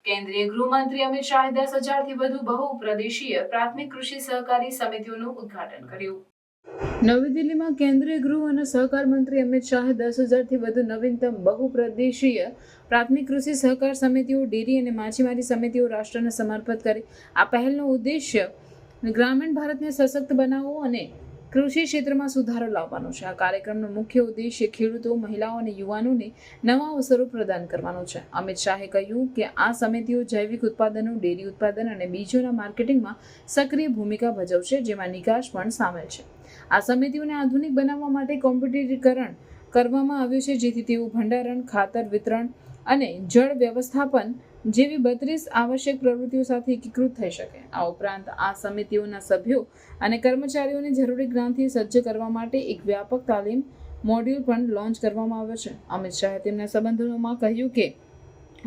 કેન્દ્રીય ગૃહમંત્રી અમિત શાહે 10,000થી વધુ બહુપ્રદેશીય પ્રાથમિક કૃષિ સહકારી સમિતિઓનું ઉદ્ઘાટન કર્યું. નવી દિલ્હીમાં કેન્દ્રીય ગૃહ અને સહકાર મંત્રી અમિત શાહે 10,000થી વધુ નવીનતમ બહુપ્રદેશીય પ્રાથમિક કૃષિ સહકાર સમિતિઓ, ડેરી અને માછીમારી સમિતિઓ રાષ્ટ્રને સમર્પિત કરી. આ પહેલનો ઉદ્દેશ્ય ગ્રામીણ ભારતને સશક્ત બનાવવો અને કૃષિ ક્ષેત્રમાં સુધારો લાવવાનો છે. આ કાર્યક્રમનો મુખ્ય ઉદ્દેશ્ય ખેડૂતો, મહિલાઓ અને યુવાનોને નવા અવસરો પ્રદાન કરવાનો છે. અમિત શાહે કહ્યું કે આ સમિતિઓ જૈવિક ઉત્પાદનો, ડેરી ઉત્પાદન અને બીજોના માર્કેટિંગમાં સક્રિય ભૂમિકા ભજવશે, જેમાં નિકાસ પણ સામેલ છે. આ સમિતિઓને આધુનિક બનાવવા માટે કોમ્પ્યુટરીકરણ કરવામાં આવ્યું છે, જેથી તેઓ ભંડારણ, ખાતર વિતરણ અને જળ વ્યવસ્થાપન જેવી 32 આવશ્યક પ્રવૃત્તિઓ સાથે એકીકૃત થઈ શકે. આ ઉપરાંત આ સમિતિઓના સભ્યો અને કર્મચારીઓને જરૂરી જ્ઞાનથી સજ્જ કરવા માટે એક વ્યાપક તાલીમ મોડ્યુલ પણ લોન્ચ કરવામાં આવ્યો છે. અમિત શાહે તેમના સંબોધનમાં કહ્યું કે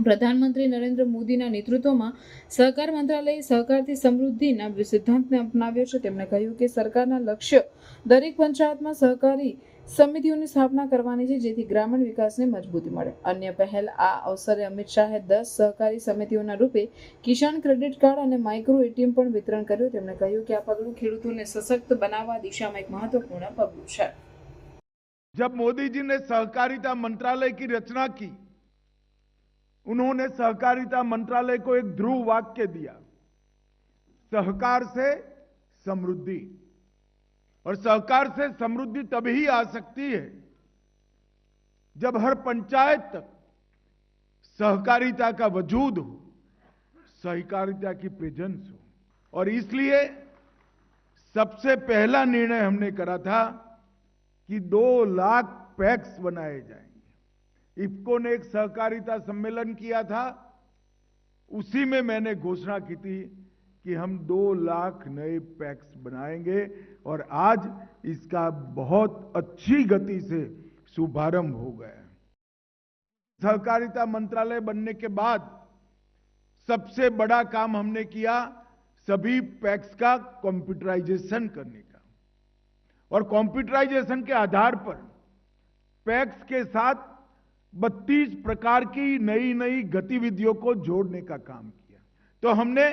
પ્રધાનમંત્રી નરેન્દ્ર મોદીના નેતૃત્વમાં સહકાર મંત્રાલયે સહકારથી સમૃદ્ધિના સિદ્ધાંતને અપનાવ્યો છે. તેમણે કહ્યું કે સરકારના લક્ષ્ય દરેક પંચાયતમાં સહકારી સમિતિઓની સ્થાપના કરવાની છે, જેથી ગ્રામીણ વિકાસને મજબૂતી મળે. અન્ય પહેલ આ અવસરે અમિત શાહે 10 સહકારી સમિતિઓના રૂપે કિસાન ક્રેડિટ કાર્ડ અને માઇક્રો એટીએમ પણ વિતરણ કર્યું. તેમણે કહ્યું કે આ પગલું ખેડૂતોને સશક્ત બનાવવા દિશામાં એક મહત્વપૂર્ણ પગલું છે. जब मोदी जी ने सहकारिता मंत्रालय की रचना की, उन्होंने सहकारिता मंत्रालय को एक ध्रुव वाक्य दिया, सहकार से समृद्धि. और सहकार से समृद्धि तभी आ सकती है जब हर पंचायत तक सहकारिता का वजूद हो, सहकारिता की प्रेजेंस हो. और इसलिए सबसे पहला निर्णय हमने करा था कि 2 लाख पैक्स बनाए जाएंगे. इफ्को ने एक सहकारिता सम्मेलन किया था, उसी में मैंने घोषणा की थी कि हम 2 लाख नए पैक्स बनाएंगे और आज इसका बहुत अच्छी गति से शुभारंभ हो गया. सहकारिता मंत्रालय बनने के बाद सबसे बड़ा काम हमने किया सभी पैक्स का कंप्यूटराइजेशन करने का. और कंप्यूटराइजेशन के आधार पर पैक्स के साथ 32 प्रकार की नई नई गतिविधियों को जोड़ने का काम किया. तो हमने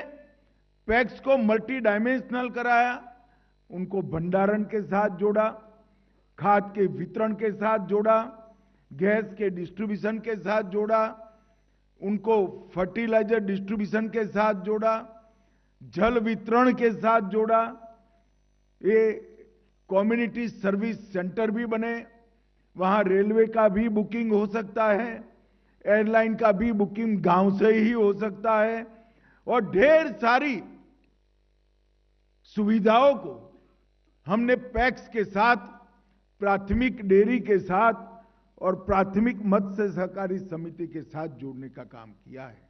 पैक्स को मल्टी डायमेंशनल कराया, उनको भंडारण के साथ जोड़ा, खाद के वितरण के साथ जोड़ा, गैस के डिस्ट्रीब्यूशन के साथ जोड़ा, उनको फर्टिलाइजर डिस्ट्रीब्यूशन के साथ जोड़ा, जल वितरण के साथ जोड़ा. ये कम्युनिटी सर्विस सेंटर भी बने, वहां रेलवे का भी बुकिंग हो सकता है, एयरलाइन का भी बुकिंग गांव से ही हो सकता है. और ढेर सारी सुविधाओं को हमने पैक्स के साथ, प्राथमिक डेयरी के साथ और प्राथमिक मत्स्य सहकारी समिति के साथ जोड़ने का काम किया है.